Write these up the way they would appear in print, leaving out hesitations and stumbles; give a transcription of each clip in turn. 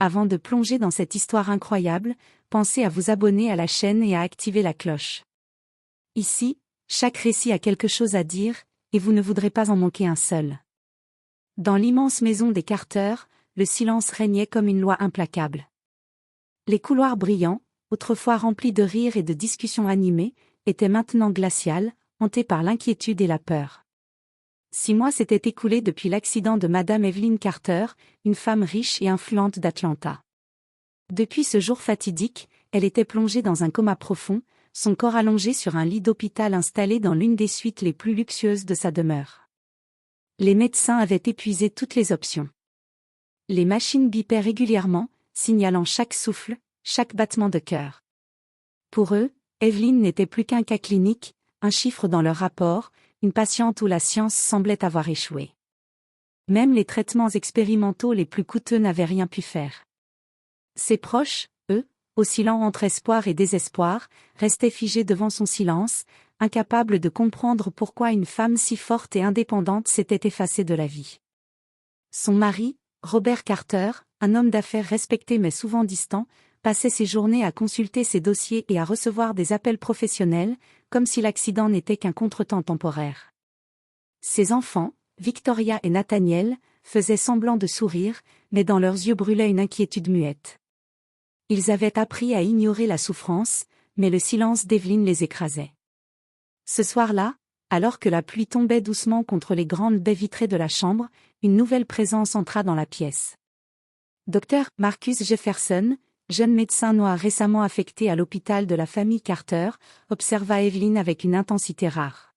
Avant de plonger dans cette histoire incroyable, pensez à vous abonner à la chaîne et à activer la cloche. Ici, chaque récit a quelque chose à dire, et vous ne voudrez pas en manquer un seul. Dans l'immense maison des Carter, le silence régnait comme une loi implacable. Les couloirs brillants, autrefois remplis de rires et de discussions animées, étaient maintenant glaciales, hantés par l'inquiétude et la peur. 6 mois s'étaient écoulés depuis l'accident de Madame Evelyn Carter, une femme riche et influente d'Atlanta. Depuis ce jour fatidique, elle était plongée dans un coma profond, son corps allongé sur un lit d'hôpital installé dans l'une des suites les plus luxueuses de sa demeure. Les médecins avaient épuisé toutes les options. Les machines bipaient régulièrement, signalant chaque souffle, chaque battement de cœur. Pour eux, Evelyn n'était plus qu'un cas clinique, un chiffre dans leur rapport, une patiente où la science semblait avoir échoué. Même les traitements expérimentaux les plus coûteux n'avaient rien pu faire. Ses proches, eux, oscillant entre espoir et désespoir, restaient figés devant son silence, incapables de comprendre pourquoi une femme si forte et indépendante s'était effacée de la vie. Son mari, Robert Carter, un homme d'affaires respecté mais souvent distant, passait ses journées à consulter ses dossiers et à recevoir des appels professionnels, comme si l'accident n'était qu'un contretemps temporaire. Ses enfants, Victoria et Nathaniel, faisaient semblant de sourire, mais dans leurs yeux brûlait une inquiétude muette. Ils avaient appris à ignorer la souffrance, mais le silence d'Evelyn les écrasait. Ce soir-là, alors que la pluie tombait doucement contre les grandes baies vitrées de la chambre, une nouvelle présence entra dans la pièce. Dr. Marcus Jefferson, jeune médecin noir récemment affecté à l'hôpital de la famille Carter, observa Evelyn avec une intensité rare.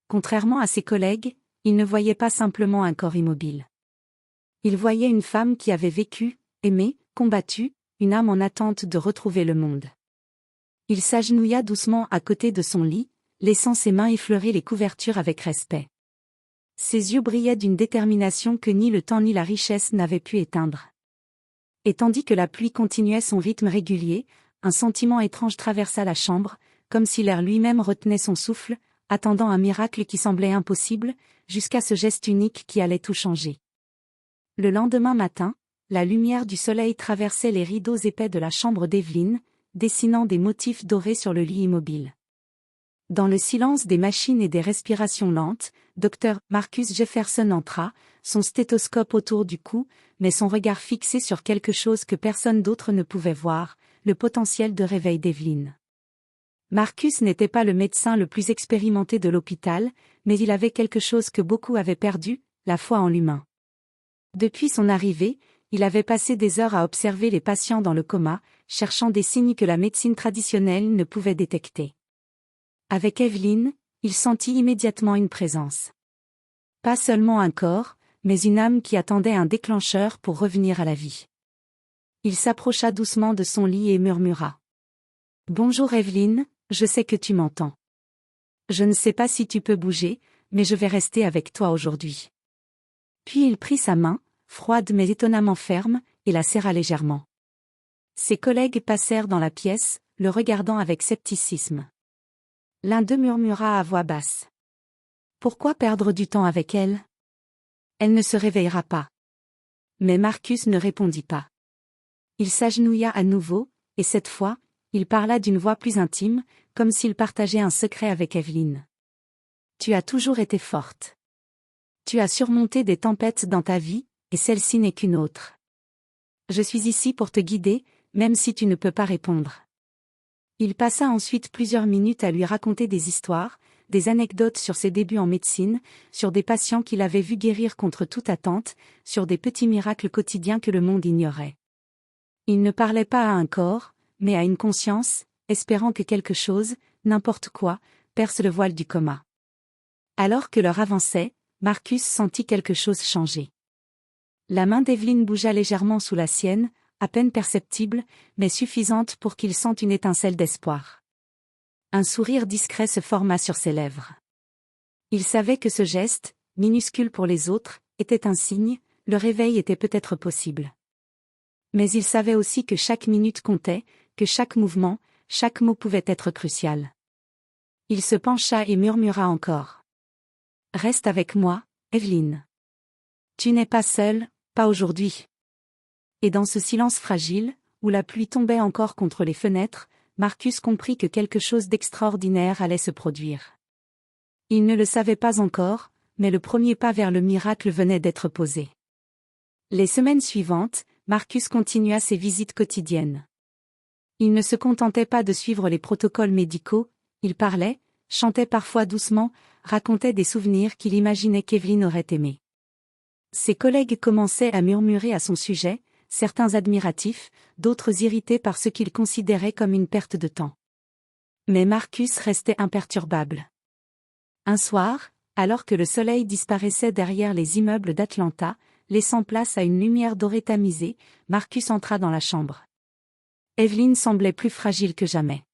Contrairement à ses collègues, il ne voyait pas simplement un corps immobile. Il voyait une femme qui avait vécu, aimé, combattu, une âme en attente de retrouver le monde. Il s'agenouilla doucement à côté de son lit, laissant ses mains effleurer les couvertures avec respect. Ses yeux brillaient d'une détermination que ni le temps ni la richesse n'avaient pu éteindre. Et tandis que la pluie continuait son rythme régulier, un sentiment étrange traversa la chambre, comme si l'air lui-même retenait son souffle, attendant un miracle qui semblait impossible, jusqu'à ce geste unique qui allait tout changer. Le lendemain matin, la lumière du soleil traversait les rideaux épais de la chambre d'Evelyn, dessinant des motifs dorés sur le lit immobile. Dans le silence des machines et des respirations lentes, Dr. Marcus Jefferson entra, son stéthoscope autour du cou, mais son regard fixé sur quelque chose que personne d'autre ne pouvait voir, le potentiel de réveil d'Evelyn. Marcus n'était pas le médecin le plus expérimenté de l'hôpital, mais il avait quelque chose que beaucoup avaient perdu, la foi en l'humain. Depuis son arrivée, il avait passé des heures à observer les patients dans le coma, cherchant des signes que la médecine traditionnelle ne pouvait détecter. Avec Evelyn, il sentit immédiatement une présence. Pas seulement un corps, mais une âme qui attendait un déclencheur pour revenir à la vie. Il s'approcha doucement de son lit et murmura. « Bonjour Evelyn, je sais que tu m'entends. Je ne sais pas si tu peux bouger, mais je vais rester avec toi aujourd'hui. » Puis il prit sa main, froide mais étonnamment ferme, et la serra légèrement. Ses collègues passèrent dans la pièce, le regardant avec scepticisme. L'un d'eux murmura à voix basse. « Pourquoi perdre du temps avec elle ? Elle ne se réveillera pas. » Mais Marcus ne répondit pas. Il s'agenouilla à nouveau, et cette fois, il parla d'une voix plus intime, comme s'il partageait un secret avec Evelyn. « Tu as toujours été forte. Tu as surmonté des tempêtes dans ta vie, et celle-ci n'est qu'une autre. Je suis ici pour te guider, même si tu ne peux pas répondre. » Il passa ensuite plusieurs minutes à lui raconter des histoires, des anecdotes sur ses débuts en médecine, sur des patients qu'il avait vus guérir contre toute attente, sur des petits miracles quotidiens que le monde ignorait. Il ne parlait pas à un corps, mais à une conscience, espérant que quelque chose, n'importe quoi, perce le voile du coma. Alors que l'heure avançait, Marcus sentit quelque chose changer. La main d'Evelyn bougea légèrement sous la sienne, à peine perceptible, mais suffisante pour qu'il sente une étincelle d'espoir. Un sourire discret se forma sur ses lèvres. Il savait que ce geste, minuscule pour les autres, était un signe, le réveil était peut-être possible. Mais il savait aussi que chaque minute comptait, que chaque mouvement, chaque mot pouvait être crucial. Il se pencha et murmura encore. « Reste avec moi, Evelyn. Tu n'es pas seule, pas aujourd'hui. » Et dans ce silence fragile, où la pluie tombait encore contre les fenêtres, Marcus comprit que quelque chose d'extraordinaire allait se produire. Il ne le savait pas encore, mais le premier pas vers le miracle venait d'être posé. Les semaines suivantes, Marcus continua ses visites quotidiennes. Il ne se contentait pas de suivre les protocoles médicaux, il parlait, chantait parfois doucement, racontait des souvenirs qu'il imaginait qu'Evelyn aurait aimés. Ses collègues commençaient à murmurer à son sujet, certains admiratifs, d'autres irrités par ce qu'ils considéraient comme une perte de temps. Mais Marcus restait imperturbable. Un soir, alors que le soleil disparaissait derrière les immeubles d'Atlanta, laissant place à une lumière dorée tamisée, Marcus entra dans la chambre. Evelyn semblait plus fragile que jamais.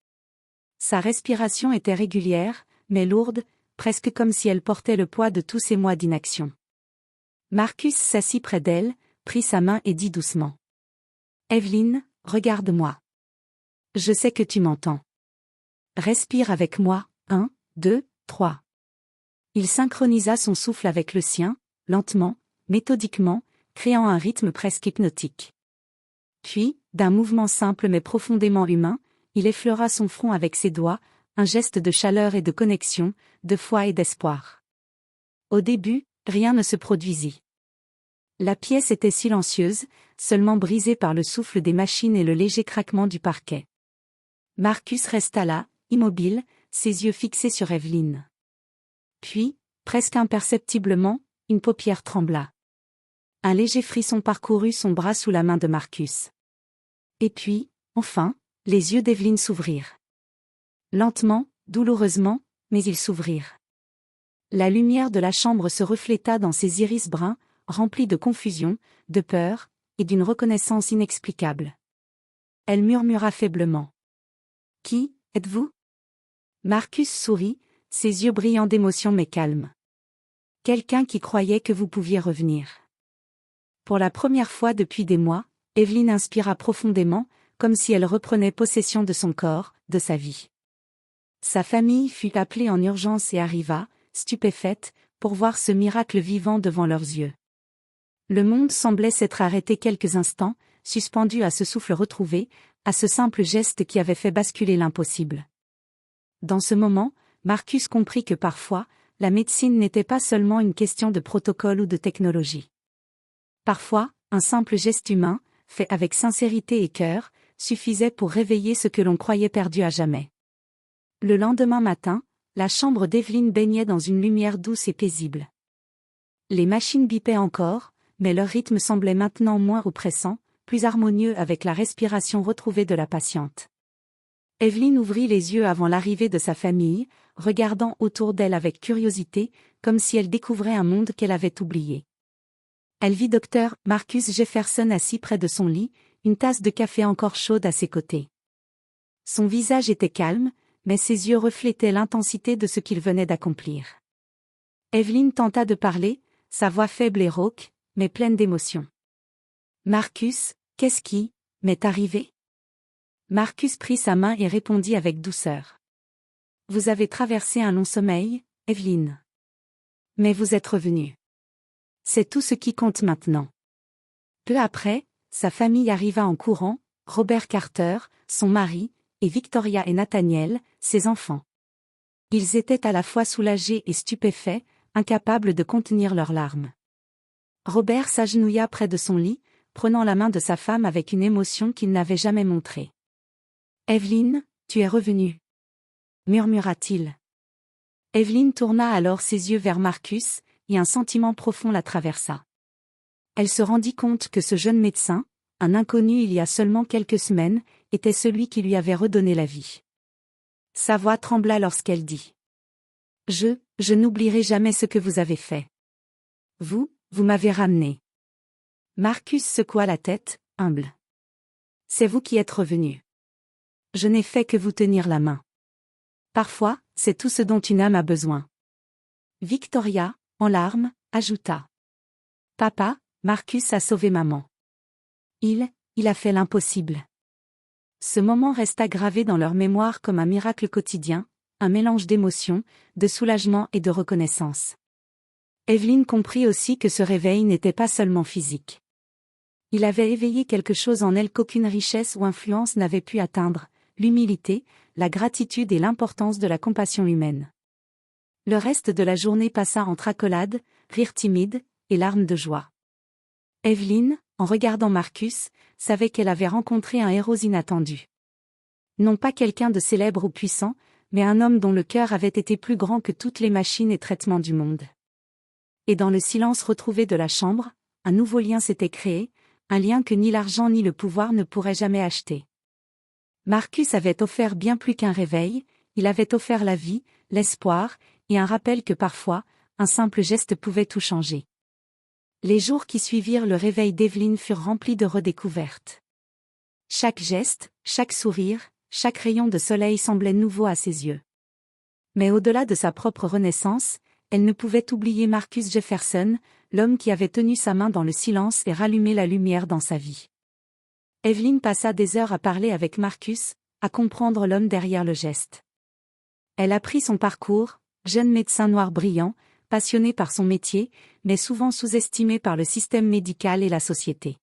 Sa respiration était régulière, mais lourde, presque comme si elle portait le poids de tous ces mois d'inaction. Marcus s'assit près d'elle, prit sa main et dit doucement. « Evelyn, regarde-moi. Je sais que tu m'entends. Respire avec moi, 1, 2, 3. » Il synchronisa son souffle avec le sien, lentement, méthodiquement, créant un rythme presque hypnotique. Puis, d'un mouvement simple mais profondément humain, il effleura son front avec ses doigts, un geste de chaleur et de connexion, de foi et d'espoir. Au début, rien ne se produisit. La pièce était silencieuse, seulement brisée par le souffle des machines et le léger craquement du parquet. Marcus resta là, immobile, ses yeux fixés sur Evelyn. Puis, presque imperceptiblement, une paupière trembla. Un léger frisson parcourut son bras sous la main de Marcus. Et puis, enfin, les yeux d'Evelyn s'ouvrirent. Lentement, douloureusement, mais ils s'ouvrirent. La lumière de la chambre se refléta dans ses iris bruns, remplis de confusion, de peur, et d'une reconnaissance inexplicable. Elle murmura faiblement. « Qui êtes-vous » Marcus sourit, ses yeux brillants d'émotion mais calmes. « Quelqu'un qui croyait que vous pouviez revenir. » Pour la première fois depuis des mois, Evelyn inspira profondément, comme si elle reprenait possession de son corps, de sa vie. Sa famille fut appelée en urgence et arriva, stupéfaite, pour voir ce miracle vivant devant leurs yeux. Le monde semblait s'être arrêté quelques instants, suspendu à ce souffle retrouvé, à ce simple geste qui avait fait basculer l'impossible. Dans ce moment, Marcus comprit que parfois, la médecine n'était pas seulement une question de protocole ou de technologie. Parfois, un simple geste humain, fait avec sincérité et cœur, suffisait pour réveiller ce que l'on croyait perdu à jamais. Le lendemain matin, la chambre d'Evelyn baignait dans une lumière douce et paisible. Les machines bipaient encore, mais leur rythme semblait maintenant moins oppressant, plus harmonieux avec la respiration retrouvée de la patiente. Evelyn ouvrit les yeux avant l'arrivée de sa famille, regardant autour d'elle avec curiosité, comme si elle découvrait un monde qu'elle avait oublié. Elle vit Dr. Marcus Jefferson assis près de son lit, une tasse de café encore chaude à ses côtés. Son visage était calme, mais ses yeux reflétaient l'intensité de ce qu'il venait d'accomplir. Evelyn tenta de parler, sa voix faible et rauque, mais pleine d'émotion. « Marcus, qu'est-ce qui m'est arrivé ?» Marcus prit sa main et répondit avec douceur. « Vous avez traversé un long sommeil, Evelyn. Mais vous êtes revenue. C'est tout ce qui compte maintenant. » Peu après, sa famille arriva en courant, Robert Carter, son mari, et Victoria et Nathaniel, ses enfants. Ils étaient à la fois soulagés et stupéfaits, incapables de contenir leurs larmes. Robert s'agenouilla près de son lit, prenant la main de sa femme avec une émotion qu'il n'avait jamais montrée. « Evelyn, tu es revenue » murmura-t-il. Evelyn tourna alors ses yeux vers Marcus, et un sentiment profond la traversa. Elle se rendit compte que ce jeune médecin, un inconnu il y a seulement quelques semaines, était celui qui lui avait redonné la vie. Sa voix trembla lorsqu'elle dit. « Je n'oublierai jamais ce que vous avez fait. Vous m'avez ramené. » Marcus secoua la tête, humble. « C'est vous qui êtes revenu. Je n'ai fait que vous tenir la main. Parfois, c'est tout ce dont une âme a besoin. » Victoria, en larmes, ajouta. « Papa, Marcus a sauvé maman. Il a fait l'impossible. » Ce moment resta gravé dans leur mémoire comme un miracle quotidien, un mélange d'émotions, de soulagement et de reconnaissance. Evelyn comprit aussi que ce réveil n'était pas seulement physique. Il avait éveillé quelque chose en elle qu'aucune richesse ou influence n'avait pu atteindre, l'humilité, la gratitude et l'importance de la compassion humaine. Le reste de la journée passa entre accolades, rires timides, et larmes de joie. Evelyne, en regardant Marcus, savait qu'elle avait rencontré un héros inattendu. Non pas quelqu'un de célèbre ou puissant, mais un homme dont le cœur avait été plus grand que toutes les machines et traitements du monde. Et dans le silence retrouvé de la chambre, un nouveau lien s'était créé, un lien que ni l'argent ni le pouvoir ne pourraient jamais acheter. Marcus avait offert bien plus qu'un réveil, il avait offert la vie, l'espoir, et un rappel que parfois, un simple geste pouvait tout changer. Les jours qui suivirent le réveil d'Evelyne furent remplis de redécouvertes. Chaque geste, chaque sourire, chaque rayon de soleil semblait nouveau à ses yeux. Mais au-delà de sa propre renaissance, elle ne pouvait oublier Marcus Jefferson, l'homme qui avait tenu sa main dans le silence et rallumé la lumière dans sa vie. Evelyne passa des heures à parler avec Marcus, à comprendre l'homme derrière le geste. Elle apprit son parcours, jeune médecin noir brillant, passionné par son métier, mais souvent sous-estimé par le système médical et la société.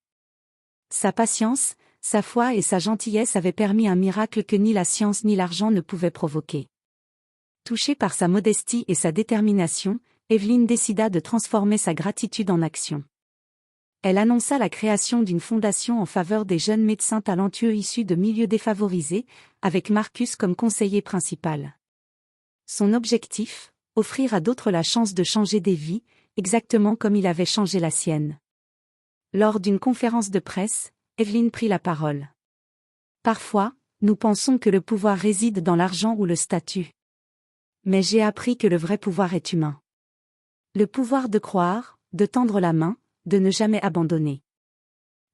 Sa patience, sa foi et sa gentillesse avaient permis un miracle que ni la science ni l'argent ne pouvaient provoquer. Touchée par sa modestie et sa détermination, Evelyne décida de transformer sa gratitude en action. Elle annonça la création d'une fondation en faveur des jeunes médecins talentueux issus de milieux défavorisés, avec Marcus comme conseiller principal. Son objectif, offrir à d'autres la chance de changer des vies, exactement comme il avait changé la sienne. Lors d'une conférence de presse, Evelyne prit la parole. Parfois, nous pensons que le pouvoir réside dans l'argent ou le statut. Mais j'ai appris que le vrai pouvoir est humain. Le pouvoir de croire, de tendre la main, de ne jamais abandonner.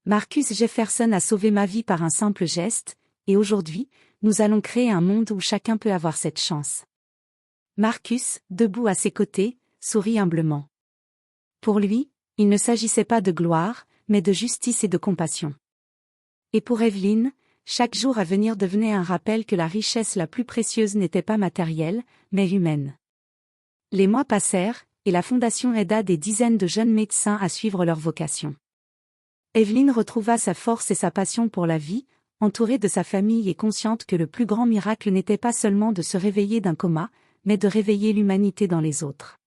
Marcus Jefferson a sauvé ma vie par un simple geste, et aujourd'hui, nous allons créer un monde où chacun peut avoir cette chance. Marcus, debout à ses côtés, sourit humblement. Pour lui, il ne s'agissait pas de gloire, mais de justice et de compassion. Et pour Evelyne, chaque jour à venir devenait un rappel que la richesse la plus précieuse n'était pas matérielle, mais humaine. Les mois passèrent, et la fondation aida des dizaines de jeunes médecins à suivre leur vocation. Evelyne retrouva sa force et sa passion pour la vie, entourée de sa famille et consciente que le plus grand miracle n'était pas seulement de se réveiller d'un coma, mais de réveiller l'humanité dans les autres.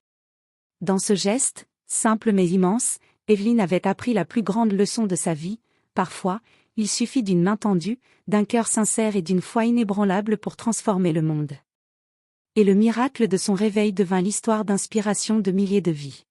Dans ce geste, simple mais immense, Evelyne avait appris la plus grande leçon de sa vie. Parfois, il suffit d'une main tendue, d'un cœur sincère et d'une foi inébranlable pour transformer le monde. Et le miracle de son réveil devint l'histoire d'inspiration de milliers de vies.